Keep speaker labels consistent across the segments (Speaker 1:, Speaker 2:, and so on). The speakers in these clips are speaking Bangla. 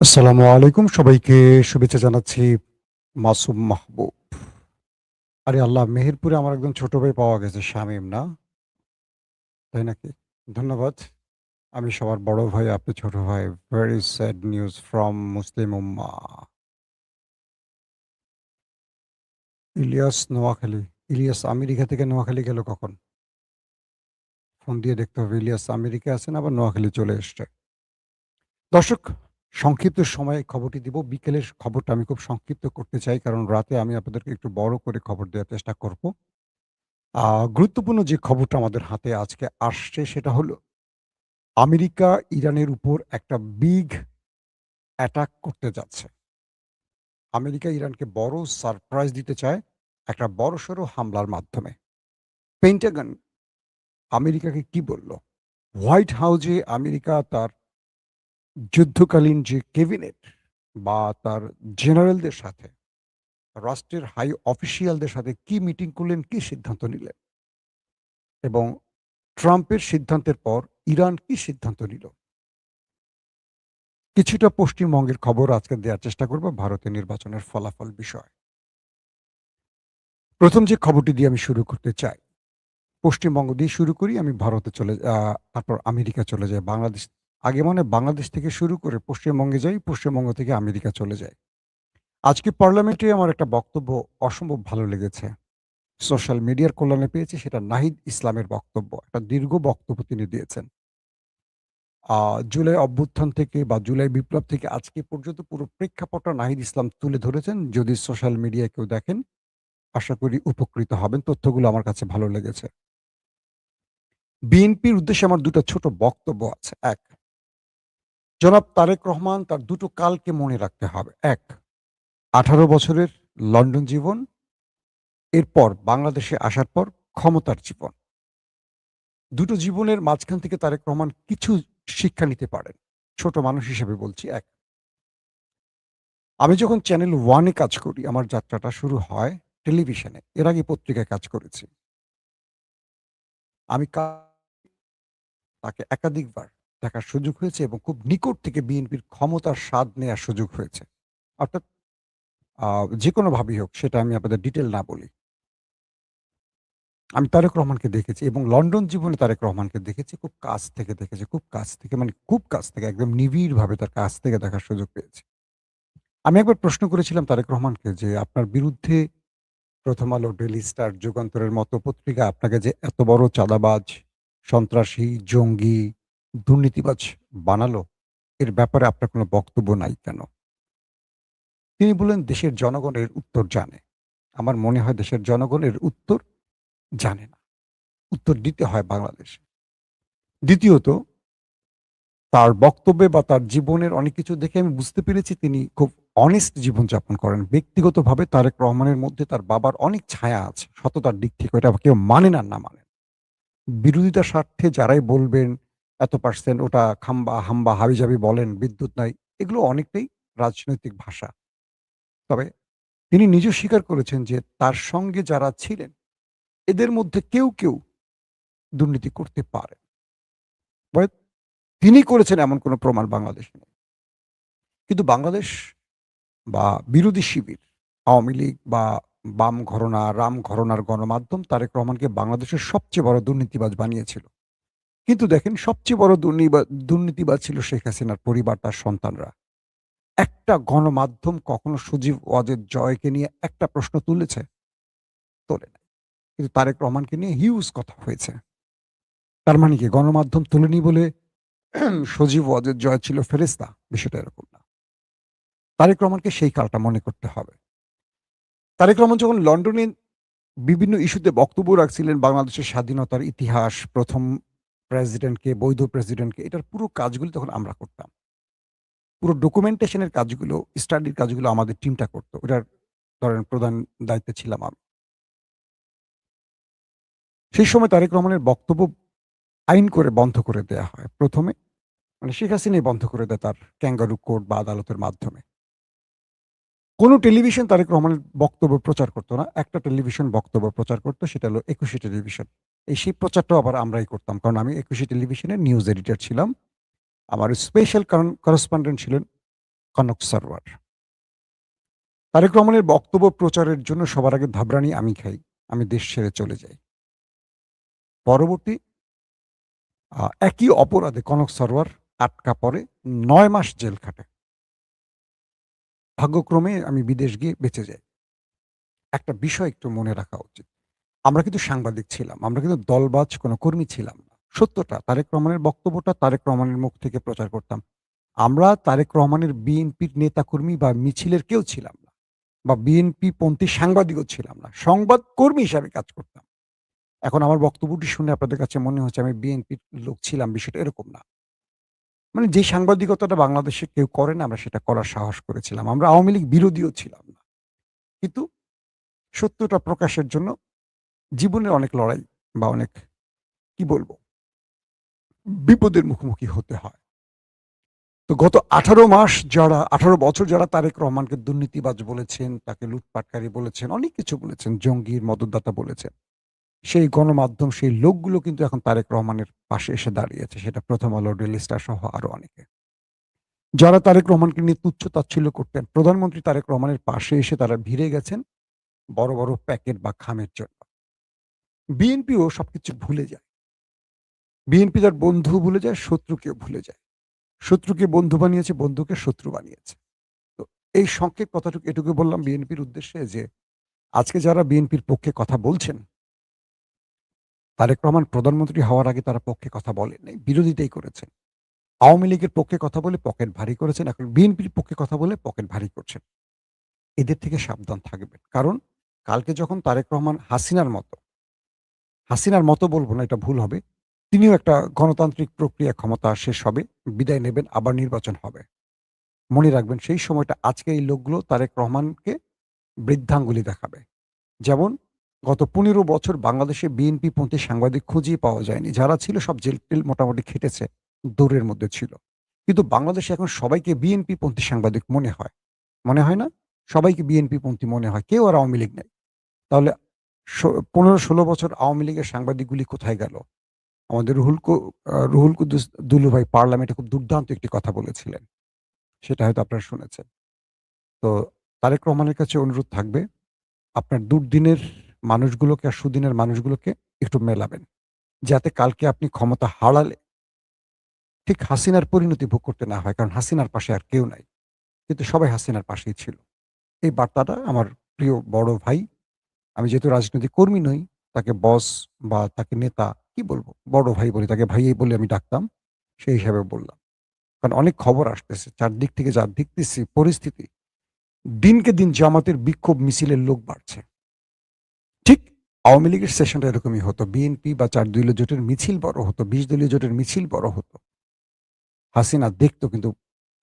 Speaker 1: আসসালামু আলাইকুম। সবাইকে শুভেচ্ছা জানাচ্ছি। মাসুম মাহবুব। আরে আল্লাহ! মেহেরপুরে আমার একজন ছোট ভাই পাওয়া গেছে শামীম না? তাই নাকি? ধন্যবাদ। আমি সবার বড় ভাই, আপনি ছোট ভাই। Very sad news from Muslim ummah. Ilias Noakhali. Ilias America থেকে নোয়াখালী গেল কখন? ফোন দিয়ে দেখতে হবে। ইলিয়াস আমেরিকায় আছেন আবার নোয়াখালী চলে এসছে। দর্শক, সংক্ষিপ্ত সময়ে খবরটি দিব। বিকেলের খবরটা আমি খুব সংক্ষিপ্ত করতে চাই কারণ রাতে আমি আপনাদেরকে একটু বড় করে খবর দেওয়ার চেষ্টা করব। আ গুরুত্বপূর্ণ যে খবরটা আমাদের হাতে আজকে আসছে সেটা হলো আমেরিকা ইরানের উপর একটা বিগ অ্যাটাক করতে যাচ্ছে। আমেরিকা ইরানকে বড় সারপ্রাইজ দিতে চায় একটা বড়সড় হামলার মাধ্যমে। পেন্টাগন আমেরিকাকে কি বলল? হোয়াইট হাউজে আমেরিকা তার যুদ্ধকালীন যে ক্যাবিনেট বা তার জেনারেলদের সাথে, রাষ্ট্রের হাই অফিসিয়ালদের সাথে কি মিটিং করলেন, কি সিদ্ধান্ত নিলেন? এবং ট্রাম্পের সিদ্ধান্তের পর ইরান কি সিদ্ধান্ত নিল? কিছুটা পশ্চিমবঙ্গের খবর আজকে দেওয়ার চেষ্টা করব ভারতের নির্বাচনের ফলাফল বিষয়। ১ম যে খবরটি দিয়ে আমি শুরু করতে চাই, পশ্চিমবঙ্গ দিয়ে শুরু করি, আমি ভারতে তারপর আমেরিকা চলে যাই। আগে মানে বাংলাদেশ থেকে শুরু করে পশ্চিমবঙ্গে যাই, পশ্চিমবঙ্গ থেকে আমেরিকা চলে যাই। আজকে পার্লামেন্টে আমার একটা বক্তব্য অসম্ভব ভালো লেগেছে। সোশ্যাল মিডিয়ার কল্যাণে পেয়েছি, সেটা নাহিদ ইসলামের বক্তব্য। একটা দীর্ঘ বক্তব্য তিনি দিয়েছেন। আ জুলাই অভ্যুত্থান থেকে বা জুলাই বিপ্লব থেকে আজকে পর্যন্ত পুরো প্রেক্ষাপটটা নাহিদ ইসলাম তুলে ধরেছেন। যদি সোশ্যাল মিডিয়ায় কেউ দেখেন, আশা করি উপকৃত হবেন। তথ্যগুলো আমার কাছে ভালো লেগেছে। বিএনপির উদ্দেশ্যে আমার ২ টা ছোট বক্তব্য আছে। ১, জনাব তারেক রহমান তার ২ টো কালকে মনে রাখতে হবে। ১, ১৮ বছরের লন্ডন জীবন, এরপর বাংলাদেশে আসার পর ক্ষমতার জীবন। ২ টো জীবনের মাঝখান থেকে তারেক রহমান কিছু শিক্ষা নিতে পারেন। ছোট মানুষ হিসেবে বলছি। ১, আমি যখন চ্যানেল ওয়ান এ কাজ করি, আমার যাত্রাটা শুরু হয় টেলিভিশনে। এর আগে পত্রিকায় কাজ করেছি। আমি তাকে একাধিকবার দেখার সুযোগ হয়েছে এবং খুব নিকট থেকে বিএনপির ক্ষমতার স্বাদ নেয়ার সুযোগ হয়েছে। অর্থাৎ আ যেকোনোভাবেই হোক সেটা আমি আপনাদের ডিটেইল না বলি। আমি তারেক রহমানকে দেখেছি এবং লন্ডন জীবনে তারেক রহমানকে দেখেছি, খুব কাছ থেকে দেখেছি। খুব কাছ থেকে মানে খুব কাছ থেকে একদম নিবিড়ভাবে তার কাছ থেকে দেখার সুযোগ পেয়েছি। আমি একবার প্রশ্ন করেছিলাম তারেক রহমানকে যে, "আপনার বিরুদ্ধে 'প্রথম আলো', 'ডেইলি স্টার', 'যুগান্তরের' মতো পত্রিকা আপনাকে যে এত বড় চাঁদাবাজ, সন্ত্রাসী, জঙ্গি, দুর্নীতিবাজ বানালো, এর ব্যাপারে আপনার কোনো বক্তব্য নাই কেন?" তিনি বললেন, "দেশের জনগণ এর উত্তর জানে।" আমার মনে হয় দেশের জনগণ এর উত্তর জানে না। উত্তর দিতে হয় বাংলাদেশে। দ্বিতীয়ত, তার বক্তব্যে বা তার জীবনের অনেক কিছু দেখে আমি বুঝতে পেরেছি তিনি খুব অনেস্ট জীবনযাপন করেন। ব্যক্তিগতভাবে তারেক রহমানের মধ্যে তার বাবার অনেক ছায়া আছে সততার দিক থেকে। এটা কেউ মানেন আর না মানেন। বিরোধিতার স্বার্থে যারাই বলবেন, এত পার্সেন্ট ওটা খাম্বা, হাম্বা, হাবিজাবি বলেন, বিদ্যুৎ নাই। এগুলো অনেকটাই রাজনৈতিক ভাষা। তবে তিনি নিজেও স্বীকার করেছেন যে তার সঙ্গে যারা ছিলেন, এদের মধ্যে কেউ দুর্নীতি করতে পারে। তবে তিনি করেছেন এমন কোনো প্রমাণ বাংলাদেশে নেই। কিন্তু বাংলাদেশ বা বিরোধী শিবির, আওয়ামী লীগ বা বাম ঘরনা, রাম ঘরনার গণমাধ্যম তারেক রহমানকে বাংলাদেশের সবচেয়ে বড় দুর্নীতিবাজ বানিয়েছিল। কিন্তু দেখেন সবচেয়ে বড় দুর্নীতিবাজ ছিল শেখ হাসিনার পরিবার, তার সন্তানরা। একটা গণমাধ্যম কখনো সজীব ওয়াজেদ জয়কে নিয়ে একটা প্রশ্ন তুলেছে? তোলে নাই। কিন্তু তারেক রহমানকে নিয়ে হিউজ কথা হয়েছে। তার মানে কি গণমাধ্যম তোলেনি বলে সজীব ওয়াজেদ জয় ছিল ফেরেশতা? বিষয়টা এরকম না। তারেক রহমানকে সেই কালটা মনে করতে হবে। তারেক রহমান যখন লন্ডনে বিভিন্ন ইস্যুতে বক্তব্য রাখছিলেন, বাংলাদেশের স্বাধীনতার ইতিহাস, ১ম প্রেসিডেন্টকে, বৈধ প্রেসিডেন্টকে, এটার পুরো কাজগুলো তখন আমরা করতাম। পুরো ডকুমেন্টেশন এর কাজগুলো, স্টাডির কাজগুলো আমাদের টিমটা করত। ওটার ধরেন প্রধান দায়িত্বে ছিলাম আমি। সেই সময় তারেক রহমানের বক্তব্য আইন করে বন্ধ করে দেয়া হয়। ১ম এ মানে শেখ হাসিনাই বন্ধ করে দেয় তার ক্যাঙ্গারু কোর্ট বা আদালতের মাধ্যমে। কোন টেলিভিশন তারেক রহমানের বক্তব্য প্রচার করত না। একটা টেলিভিশন বক্তব্য প্রচার করত, সেটা হলো একুশে টেলিভিশন। সেই প্রচারটাও আবার আমরাই করতাম। কারণ আমি একুশে টেলিভিশনের নিউজ এডিটর ছিলাম। আমার স্পেশাল করেসপন্ডেন্ট ছিলেন কনক সারওয়ার। তারেক রহমানের বক্তব্য প্রচারের জন্য সবার আগে ধাবরানি আমি খাই। আমি দেশ ছেড়ে চলে যাই। পরবর্তী একই অপরাধে কনক সারওয়ার আটকা পড়ে ৯ মাস জেল খাটে। ভাগ্যক্রমে আমি বিদেশ গিয়ে বেঁচে যাই। একটা বিষয় একটু মনে রাখা উচিত। আমরা কিন্তু সাংবাদিক ছিলাম। আমরা কিন্তু দলবাজ কোনো কর্মী ছিলাম না। সত্যটা তারেক রহমানের বক্তব্যটা তারেক রহমানের মুখ থেকে প্রচার করতাম। আমরা তারেক রহমানের বিএনপির নেতাকর্মী বা মিছিলের কেউ ছিলাম না। বা বিএনপি পন্থী সাংবাদিকও ছিলাম না। সংবাদ কর্মী হিসাবে কাজ করতাম। এখন আমার বক্তব্যটি শুনে আপনাদের কাছে মনে হচ্ছে আমি বিএনপির লোক ছিলাম, বিষয়টা এরকম না। মানে যে সাংবাদিকতাটা বাংলাদেশে কেউ করে না, আমরা সেটা করার সাহস করেছিলাম। আমরা আওয়ামী লীগ বিরোধীও ছিলাম না। কিন্তু সত্যটা প্রকাশের জন্য জীবনের অনেক লড়াই বা অনেক কি বলবো বিপদের মুখোমুখি হতে হয়। তো গত ১৮ মাস যারা ১৮ বছর যারা তারেক রহমানকে দুর্নীতিবাজ বলেছেন, তাকে লুটপাটকারী বলেছেন, অনেক কিছু বলেছেন, জঙ্গির মদতদাতা বলেছেন। সেই গণমাধ্যম, সেই লোকগুলো কিন্তু এখন তারেক রহমানের পাশে এসে দাঁড়িয়েছে। সেটা 'প্রথম আলো', ডেইলি স্টার সহ আরো অনেকে। যারা তারেক রহমানকে নিয়ে তুচ্ছ-তাচ্ছিল্য করতেন, প্রধানমন্ত্রী তারেক রহমানের পাশে এসে তারা ভিড়ে গেছেন বড়, বড় প্যাকেট বা খামের জন্য। বিএনপিও সবকিছু ভুলে যায়। বিএনপি তার বন্ধু ভুলে যায়, শত্রুকেও ভুলে যায়। শত্রুকে বন্ধু বানিয়েছে, বন্ধুকে শত্রু বানিয়েছে। তো এই সংক্ষেপ কথাটুকু এটুকু বললাম বিএনপির উদ্দেশ্যে যে, আজকে যারা বিএনপির পক্ষে কথা বলছেন, তারেক রহমান প্রধানমন্ত্রী হওয়ার আগে তারা পক্ষে কথা বলেন নাই, বিরোধিতাই করেছেন। আওয়ামী লীগের পক্ষে কথা বলে পকেট ভারী করেছেন, এখন বিএনপির পক্ষে কথা বলে পকেট ভারী করছেন। এদের থেকে সাবধান থাকবেন। কারণ কালকে যখন তারেক রহমান হাসিনার মতো বলব না, এটা ভুল হবে। তিনিও একটা গণতান্ত্রিক প্রক্রিয়া ক্ষমতা শেষ হবে, বিদায় নেবেন, আবার নির্বাচন হবে। মনে রাখবেন সেই সময়টা আজকে এই লোকগুলো তারেক রহমানকে বৃদ্ধাঙ্গুলি দেখাবে। যেমন গত ১৫ বছর বাংলাদেশে বিএনপিপন্থী সাংবাদিক খুঁজেই পাওয়া যায়নি। যারা ছিল সব জেল-টেল মোটামুটি খেটেছে, দৌড়ের মধ্যে ছিল। কিন্তু বাংলাদেশে এখন সবাইকে বিএনপিপন্থী সাংবাদিক মনে হয়। মনে হয় না? সবাইকে বিএনপিপন্থী মনে হয়। কেউ আর আওয়ামী লীগ নাই। তাহলে ১৫-১৬ বছর আওয়ামী লীগের সাংবাদিকগুলি কোথায় গেল? আমাদের রুহুল কুদ্দুস দুলু ভাই পার্লামেন্টে খুব দুর্দান্ত একটি কথা বলেছিলেন। সেটা হয়তো আপনারা শুনেছেন। তো তারেক রহমানের কাছে অনুরোধ থাকবে, আপনার দুর্দিনের মানুষগুলোকে আর সুদিনের মানুষগুলোকে একটু মেলাবেন। যাতে কালকে আপনি ক্ষমতা হারালে ঠিক হাসিনার পরিণতি ভোগ করতে না হয়। কারণ হাসিনার পাশে আর কেউ নাই। কিন্তু সবাই হাসিনার পাশেই ছিল। এই বার্তাটা আমার প্রিয় বড় ভাই, আমি যেহেতু রাজনৈতিক কর্মী নই, তাকে বস বা তাকে নেতা কি বলবো? বড় ভাই বলি, তাকে ভাইয়েই বলে আমি ডাকতাম। সেই হিসাবে বললাম। কারণ অনেক খবর আসতেছে। চারদিক থেকে যা দেখতেছি পরিস্থিতি, দিনকে দিন জামাতের বিক্ষোভ মিছিলের লোক বাড়ছে। ঠিক আওয়ামী লীগের সেশনটা এরকমই হতো। বিএনপি বা ৪ দলীয় জোটের মিছিল বড় হতো, ২০ দলীয় জোটের মিছিল বড় হতো। হাসিনা দেখতো কিন্তু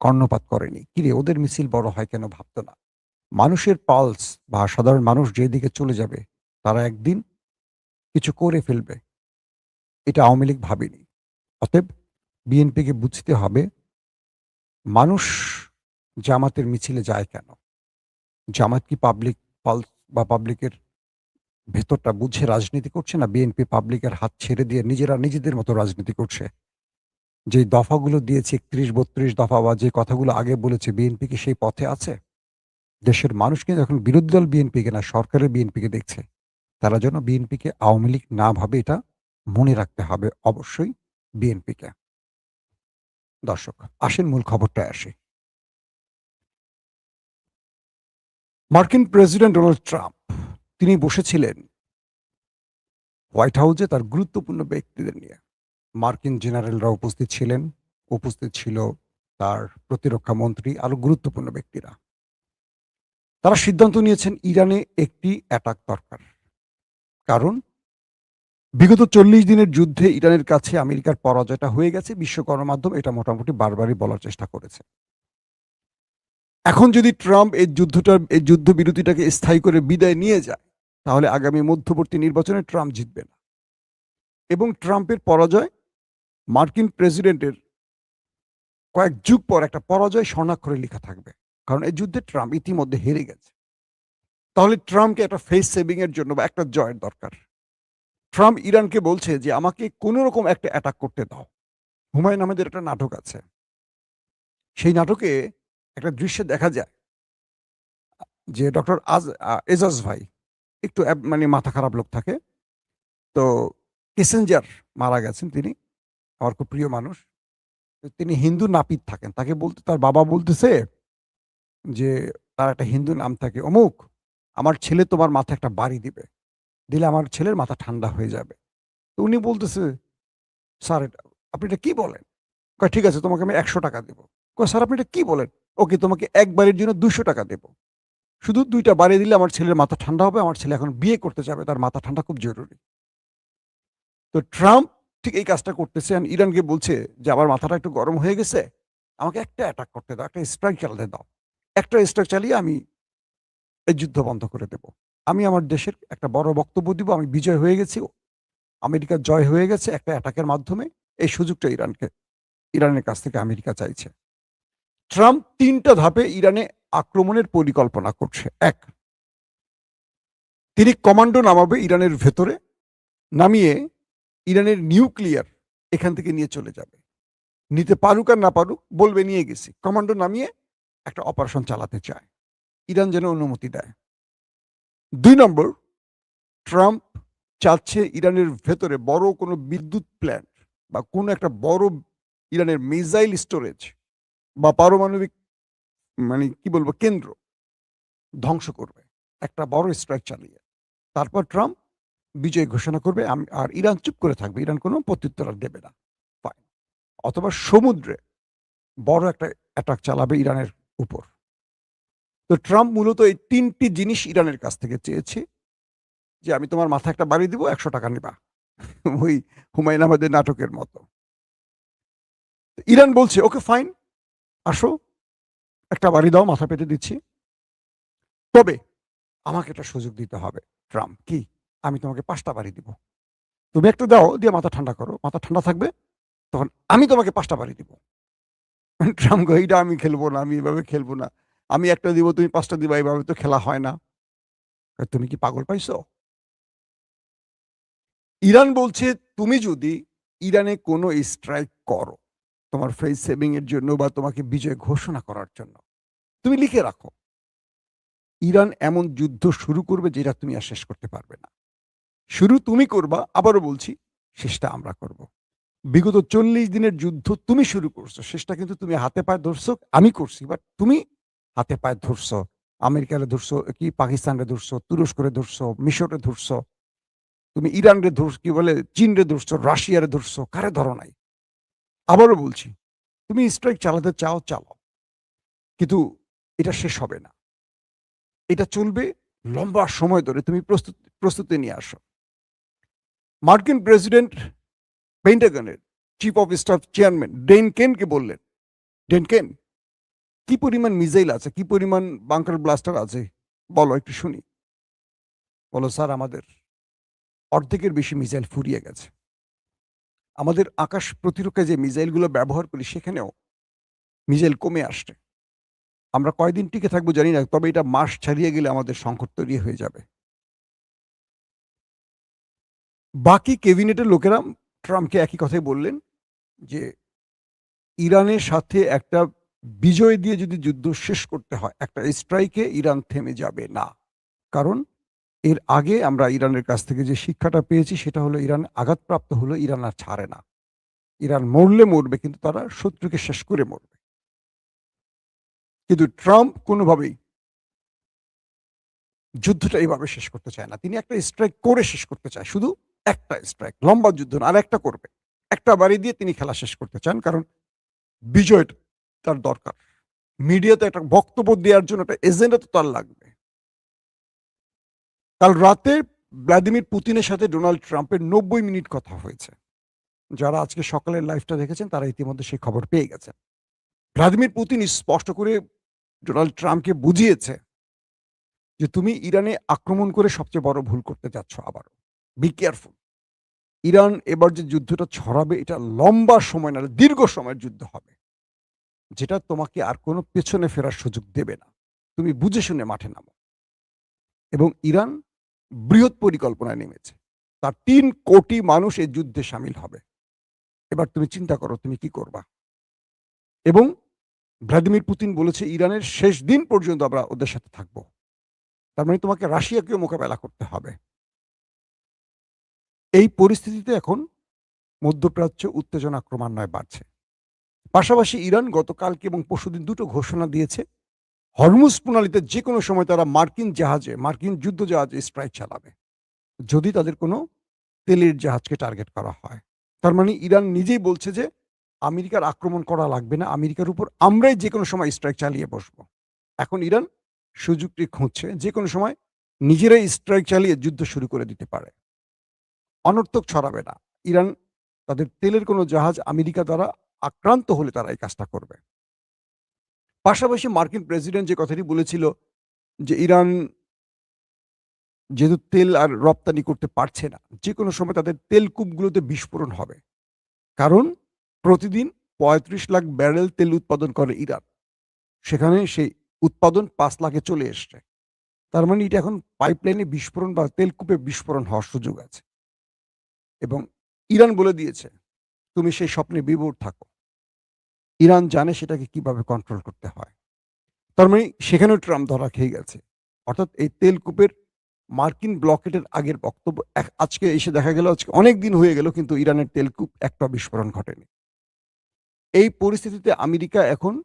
Speaker 1: কর্ণপাত করেনি। কিরে ওদের মিছিল বড় হয় কেন ভাবতো না। মানুষের পালস বা সাধারণ মানুষ যেদিকে চলে যাবে, তারা একদিন কিছু করে ফেলবে। এটা আওয়ামী লীগ ভাবেনি। অতএব বিএনপিকে বুঝতে হবে, মানুষ জামাতের মিছিলে যায় কেন? জামাত কি পাবলিক পালস বা পাবলিকের ভেতরটা বুঝে রাজনীতি করছে, না বিএনপি পাবলিকের হাত ছেড়ে দিয়ে নিজেরা নিজেদের মতো রাজনীতি করছে? যে দফাগুলো দিয়েছে ৩১-৩২ দফা বা যে কথাগুলো আগে বলেছে, বিএনপি কি সেই পথে আছে? দেশের মানুষ কিন্তু এখন বিরোধী দল বিএনপিকে না, সরকারের বিএনপিকে দেখছে। তারা যেন বিএনপিকে আওয়ামী লীগ না ভাবে, এটা মনে রাখতে হবে অবশ্যই বিএনপিকে। দর্শক, আসেন মূল খবরটায় আসি। মার্কিন প্রেসিডেন্ট ডোনাল্ড ট্রাম্প তিনি বসেছিলেন হোয়াইট হাউসে তার গুরুত্বপূর্ণ ব্যক্তিদের নিয়ে। মার্কিন জেনারেলরা উপস্থিত ছিলেন, উপস্থিত ছিল তার প্রতিরক্ষা মন্ত্রী, আরো গুরুত্বপূর্ণ ব্যক্তিরা। তারা সিদ্ধান্ত নিয়েছেন ইরানে একটি অ্যাটাক দরকার। কারণ বিগত ৪০ দিনের যুদ্ধে ইরানের কাছে আমেরিকার পরাজয়টা হয়ে গেছে। বিশ্ব গণমাধ্যম এটা মোটামুটি বারবারই বলার চেষ্টা করেছে। এখন যদি ট্রাম্প এই যুদ্ধবিরতিটাকে স্থায়ী করে বিদায় নিয়ে যায়, তাহলে আগামী মধ্যবর্তী নির্বাচনে ট্রাম্প জিতবে না। এবং ট্রাম্পের পরাজয় মার্কিন প্রেসিডেন্টের কয়েক যুগ পর একটা পরাজয় স্বর্ণাক্ষরে লেখা থাকবে। কারণ এই যুদ্ধে ট্রাম্প ইতিমধ্যে হেরে গেছে। তাহলে ট্রাম্পকে একটা ফেস সেভিং এর জন্য বা একটা জয়ের দরকার। ট্রাম্প ইরানকে বলছে যে আমাকে কোনো রকম একটা অ্যাটাক করতে দাও। হুমায়ূন আহমেদের একটা নাটক আছে। সেই নাটকে একটা দৃশ্যে দেখা যায় যে ডক্টর এজাজ ভাই একটু মানে মাথা খারাপ লোক থাকে। তো কিসিঞ্জার মারা গেছেন তিনি। আমার খুব প্রিয় মানুষ। তো তিনি হিন্দু নাপিত থাকেন। তার বাবা বলতেছে যে তার একটা হিন্দু নাম থাকে অমুক, "আমার ছেলে তোমার মাথায় একটা বাড়ি দিবে। দিলে আমার ছেলের মাথা ঠান্ডা হয়ে যাবে।" তো উনি বলতেছে, "স্যার আপনি এটা কি বলেন?" কয়, "ঠিক আছে তোমাকে আমি ৳১০০ দেব।" কয়, "স্যার আপনি এটা কি বলেন?" "ওকে তোমাকে এক বাড়ির জন্য ৳২০০ দেব। শুধু ২ টা বাড়ি দিলে আমার ছেলের মাথা ঠান্ডা হবে। আমার ছেলে এখন বিয়ে করতে যাবে। তার মাথা ঠান্ডা খুব জরুরি।" তো ট্রাম্প ঠিক এই কাজটা করতেছে। আর ইরানকে বলছে যে, "আমার মাথাটা একটু গরম হয়ে গেছে। আমাকে একটা অ্যাটাক করতে দাও। একটা স্ট্রাইক চালাতে দাও। একটা স্ট্রাইক চালিয়ে আমি এই যুদ্ধ বন্ধ করে দেব। আমি আমার দেশের একটা বড় বক্তব্য দিব। আমি বিজয় হয়ে গেছি। আমেরিকার জয় হয়ে গেছে একটা অ্যাটাকের মাধ্যমে।" এই সুযোগটা ইরানের কাছ থেকে আমেরিকা চাইছে। ট্রাম্প ৩ টা ধাপে ইরানে আক্রমণের পরিকল্পনা করছে। ১, তিনি কমান্ডো নামাবে ইরানের ভেতরে, নামিয়ে ইরানের নিউক্লিয়ার এখান থেকে নিয়ে চলে যাবে। নিতে পারুক আর না পারুক বলবে নিয়ে গেছি। কমান্ডো নামিয়ে একটা অপারেশন চালাতে চায়। ইরান যেন অনুমতি দেয়। ২ নম্বর, ট্রাম্প চাচ্ছে ইরানের ভেতরে বড় কোনো বিদ্যুৎ প্ল্যান্ট বা কোনো একটা বড় ইরানের মিসাইল স্টোরেজ বা পারমাণবিক মানে কি বলবো কেন্দ্র ধ্বংস করবে। একটা বড় স্ট্রাইক চালিয়ে। তারপর ট্রাম্প বিজয় ঘোষণা করবে আর ইরান চুপ করে থাকবে। ইরান কোনো প্রত্যুত্তর আর দেবে না। ফাইন। অথবা সমুদ্রে বড় একটা অ্যাটাক চালাবে ইরানের উপর। তো ট্রাম্প মূলত এই ৩ টি জিনিস ইরানের কাছ থেকে চেয়েছে যে, "আমি তোমার মাথায় একটা বাড়ি দিব, ৳১০০ নিবা।" ওই হুমায়ূন আহমেদের নাটকের মতো। ইরান বলছে, "ওকে ফাইন, আসো, একটা বাড়ি দাও, মাথা পেতে দিচ্ছি। তবে আমাকে একটা সুযোগ দিতে হবে।" ট্রাম্প, "কি?" "আমি তোমাকে ৫ টা বাড়ি দিব। তুমি একটা দাও, দিয়ে মাথা ঠান্ডা করো। মাথা ঠান্ডা থাকবে, তখন আমি তোমাকে ৫ টা বাড়ি দিব।" ট্রাম্প কয়, "এইটা আমি খেলব না, আমি এভাবে খেলব না। আমি একটা দিব, তুমি ৫ টা দিবা, এভাবে তো খেলা হয় না।" কয়, "তুমি কি পাগল পাইছো?" ইরান বলছে, "তুমি যদি ইরানে কোনো স্ট্রাইক করো, তোমার ফেস সেভিং এর জন্য বা তোমাকে বিজয় ঘোষণা করার জন্য, তুমি লিখে রাখো। ইরান এমন যুদ্ধ শুরু করবে যেটা তুমি আর শেষ করতে পারবে না। শুরু তুমি করবা, আবারও বলছি, শেষটা আমরা করব। বিগত ৪০ দিনের যুদ্ধ তুমি শুরু করছো। শেষটা কিন্তু তুমি হাতে পায়ে ধরছো, আমি করছি। বাট তুমি হাতে পায়ে ধরছো। আমেরিকারে ধরছো, কি পাকিস্তানরে ধরছো, তুরস্করে ধরছো, মিশরে ধরছো। তুমি ইরানরে কি বলে চীনরে ধরছো, রাশিয়ারে ধরছো। কারে ধরো নাই? আবারও বলছি, তুমি স্ট্রাইক চালাতে চাও, চালাও। কিন্তু এটা শেষ হবে না। এটা চলবে লম্বা সময় ধরে। তুমি প্রস্তুতি নিয়ে আসো।" মার্কিন প্রেসিডেন্ট পেন্টাগনের chief of staff chairman Dan কেনকে বললেন, "ডেন কেন, কি পরিমাণ মিসাইল আছে? কি পরিমাণ বাংকার ব্লাস্টার আছে? বলো একটু শুনি।" বলল, "স্যার আমাদের অর্ধেকের বেশি মিসাইল ফুরিয়ে গেছে। আমাদের আকাশ প্রতিরক্ষায় যে মিসাইলগুলো ব্যবহার করি সেখানেও মিসাইল কমে আসছে। আমরা কয়দিন টিকে থাকবো জানি না। তবে এটা মাস ছাড়িয়ে গেলে আমাদের সংকট তৈরি হয়ে যাবে।" বাকি ক্যাবিনেটের লোকেরা ট্রাম্পকে একই কথাই বললেন যে, ইরানের সাথে একটা বিজয় দিয়ে যদি যুদ্ধ শেষ করতে হয়, একটা স্ট্রাইকে ইরান থেমে যাবে না। কারণ এর আগে আমরা ইরানের কাছ থেকে যে শিক্ষাটা পেয়েছি সেটা হলো ইরান আঘাতপ্রাপ্ত হলে ইরান আর ছাড়ে না। ইরান মরলে মরবে কিন্তু তারা শত্রুকে শেষ করে মরবে। কিন্তু ট্রাম্প কোনোভাবেই যুদ্ধটা এভাবে শেষ করতে চায় না। তিনি একটা স্ট্রাইক করে শেষ করতে চায়। শুধু একটা স্ট্রাইক, লম্বা যুদ্ধ না, আরেকটা করবে। একটা বাড়ি দিয়ে তিনি খেলা শেষ করতে চান। কারণ বিজয়টা তার দরকার। মিডিয়াতে একটা বক্তব্য দেওয়ার জন্য একটা এজেন্ডা তো তার লাগবে। কাল রাতে ভ্লাদিমির পুতিনের সাথে ডোনাল্ড ট্রাম্পের ৯০ মিনিট কথা হয়েছে। যারা আজকে সকালের লাইভটা দেখেছেন তারা ইতিমধ্যে সেই খবর পেয়ে গেছেন। ভ্লাদিমির পুতিন স্পষ্ট করে ডোনাল্ড ট্রাম্পকে বুঝিয়েছে যে, "তুমি ইরানে আক্রমণ করে সবচেয়ে বড় ভুল করতে যাচ্ছ আবারও। Be careful. ইরান এবার যে যুদ্ধটা ছড়াবে এটা লম্বা সময় না, দীর্ঘ সময়ের যুদ্ধ হবে। যেটা তোমাকে আর কোনো পেছনে ফেরার সুযোগ দেবে না। তুমি বুঝে শুনে মাঠে নামো।" এবং ইরান বৃহৎ পরিকল্পনায় নেমেছে। তার ৩ কোটি মানুষ এই যুদ্ধে শামিল হবে। এবার তুমি চিন্তা করো তুমি কি করবা? এবং ভ্লাদিমির পুতিন বলেছে, "ইরানের শেষ দিন পর্যন্ত আমরা ওদের সাথে থাকব।" তার মানে তোমাকে রাশিয়াকেও মোকাবেলা করতে হবে। এই পরিস্থিতিতে এখন মধ্যপ্রাচ্যে উত্তেজনা ক্রমান্বয়ে বাড়ছে। পাশাপাশি ইরান গতকালকে এবং পরশুদিন ২ টো ঘোষণা দিয়েছে, হরমুজ প্রণালীতে যেকোনো সময় তারা মার্কিন যুদ্ধ জাহাজে স্ট্রাইক চালাবে। যদি তাদের কোনো তেলের জাহাজকে টার্গেট করা হয়। তার মানে ইরান নিজেই বলছে যে, আমেরিকার আক্রমণ করা লাগবে না। আমেরিকার উপর আমরাই যেকোনো সময় স্ট্রাইক চালিয়ে বসব। এখন ইরান সুযোগটি খুঁজছে। যেকোনো সময় নিজেরাই স্ট্রাইক চালিয়ে যুদ্ধ শুরু করে দিতে পারে। অনর্থক ছড়াবে না। ইরান তাদের তেলের কোনো জাহাজ আমেরিকা দ্বারা আক্রান্ত হলে তারা এই কাজটা করবে। পাশাপাশি মার্কিন প্রেসিডেন্ট যে কথাটি বলেছিল যে, ইরান যেহেতু তেল আর রপ্তানি করতে পারছে না, যেকোনো সময় তাদের তেলকূপগুলোতে বিস্ফোরণ হবে। কারণ প্রতিদিন ৩৫ লাখ ব্যারেল তেল উৎপাদন করে ইরান। সেখানে সেই উৎপাদন ৫ লাখে চলে এসছে। তার মানে এটা এখন পাইপলাইনে বিস্ফোরণ বা তেলকূপে বিস্ফোরণ হওয়ার সুযোগ আছে। এবং ইরান বলে দিয়েছে, তুমি সেই স্বপ্নে বিভোর থাকো। ইরান জানে সেটাকে কিভাবে কন্ট্রোল করতে হয়। তার মানে সেখানেও ট্রাম্প ধরা খেয়ে গেছে। অর্থাৎ এই তেলকূপের মার্কিন ব্লকেটের আগের বক্তব্য আজকে এসে দেখা গেল আজকে অনেক দিন হয়ে গেল কিন্তু ইরানের তেলকূপ একটাও বিস্ফোরণ ঘটেনি। এই পরিস্থিতিতে আমেরিকা এখন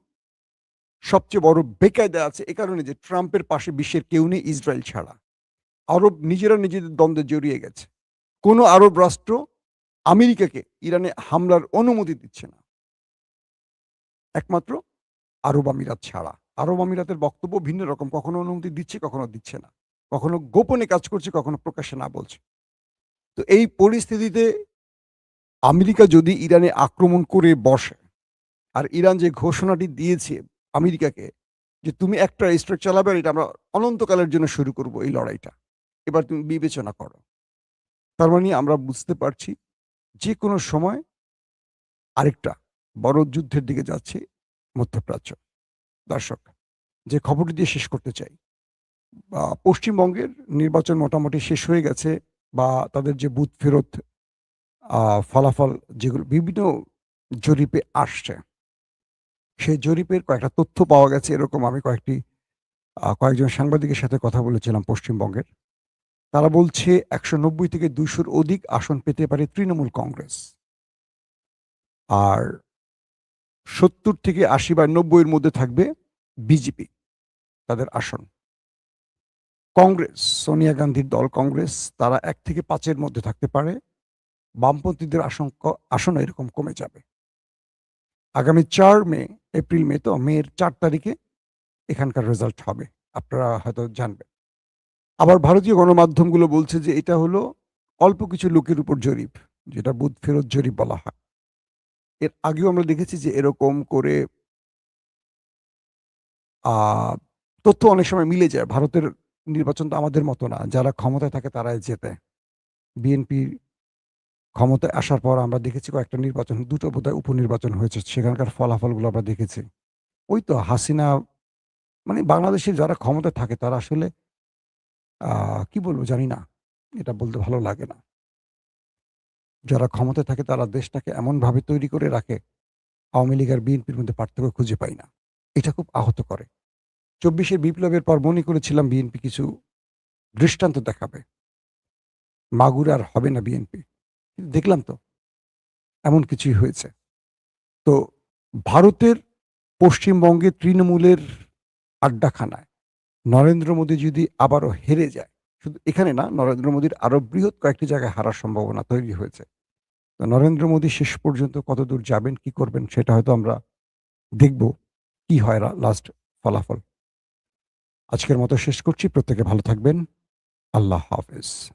Speaker 1: সবচেয়ে বড় বেকায়দায় আছে এ কারণে যে ট্রাম্পের পাশে বিশ্বের কেউ নেই ইসরায়েল ছাড়া। আরব নিজেরা নিজেদের দ্বন্দ্বে জড়িয়ে গেছে। কোন আরব রাষ্ট্র আমেরিকাকে ইরানে হামলার অনুমতি দিচ্ছে না। একমাত্র আরব আমিরাত ছাড়া। আরব আমিরাতের বক্তব্য ভিন্ন রকম। কখনো অনুমতি দিচ্ছে, কখনো দিচ্ছে না। কখনো গোপনে কাজ করছে, কখনো প্রকাশ্যে না বলছে। তো এই পরিস্থিতিতে আমেরিকা যদি ইরানে আক্রমণ করে বসে, আর ইরান যে ঘোষণাটি দিয়েছে আমেরিকাকে যে, "তুমি একটা স্ট্রাইক চালাবে আর এটা আমরা অনন্তকালের জন্য শুরু করব এই লড়াইটা। এবার তুমি বিবেচনা করো।" তার মানে আমরা বুঝতে পারছি যেকোনো সময় আরেকটা বড় যুদ্ধের দিকে যাচ্ছে মধ্যপ্রাচ্য। দর্শক, যে খবরটি দিয়ে শেষ করতে চাই, পশ্চিমবঙ্গের নির্বাচন মোটামুটি শেষ হয়ে গেছে বা তাদের যে বুথ ফেরত আ ফলাফল যেগুলো বিভিন্ন জরিপে আসছে, সেই জরিপের কয়েকটা তথ্য পাওয়া গেছে এরকম আমি কয়েকজন সাংবাদিকের সাথে কথা বলেছিলাম পশ্চিমবঙ্গের। তারা বলছে ১৯০ থেকে ২০০ র অধিক আসন পেতে পারে তৃণমূল কংগ্রেস। আর ৭০ থেকে ৮০ বা ৯০ এর মধ্যে থাকবে বিজেপি, তাদের আসন। কংগ্রেস, সোনিয়া গান্ধীর দল কংগ্রেস, তারা ১ থেকে ৫ এর মধ্যে থাকতে পারে। বামপন্থীদের আসন এরকম কমে যাবে। আগামী ৪ মে, মে তো মের ৪ তারিখে এখানকার রেজাল্ট হবে। আপনারা হয়তো জানবেন। আবার ভারতীয় গণমাধ্যমগুলো বলছে যে এটা হলো অল্প কিছু লোকের উপর জরিপ, যেটা বুথ ফেরত জরিপ বলা হয়। এর আগেও আমরা দেখেছি যে এরকম করে আ তথ্য অনেক সময় মিলে যায়। ভারতের নির্বাচন তো আমাদের মতো না। যারা ক্ষমতায় থাকে তারাই জেতে। বিএনপি ক্ষমতায় আসার পর আমরা দেখেছি কয়েকটা নির্বাচন, ২ টো বোধহয় উপনির্বাচন হয়েছে। সেখানকার ফলাফলগুলো আমরা দেখেছি। ওই তো হাসিনা মানে বাংলাদেশের যারা ক্ষমতায় থাকে তারা আসলে আ কি বলবো জানি না। এটা বলতে ভালো লাগে না। যারা ক্ষমতায় থাকে তারা দেশটাকে এমনভাবে তৈরি করে রাখে, আওয়ামী লীগ আর বিএনপির মধ্যে পার্থক্য খুঁজে পাই না। এটা খুব আহত করে। ২৪ এর বিপ্লবের পর মনে করেছিলাম বিএনপি কিছু দৃষ্টান্ত দেখাবে। মাগুরা আর হবে না বিএনপি। কিন্তু দেখলাম তো এমন কিছুই হয়েছে। তো ভারতের পশ্চিমবঙ্গে তৃণমূলের আড্ডাখানায় নরেন্দ্র মোদী যদি আবারও হেরে যায়, শুধু এখানে না নরেন্দ্র মোদীর আরো বৃহৎ কয়েকটি জায়গায় হারার সম্ভাবনা তৈরি হয়েছে। তো নরেন্দ্র মোদী শেষ পর্যন্ত কতদূর যাবেন, কি করবেন সেটা হয়তো আমরা দেখব কি হয় লাস্ট ফলাফল। আজকের মতো শেষ করছি। প্রত্যেকে ভালো থাকবেন। আল্লাহ হাফেজ।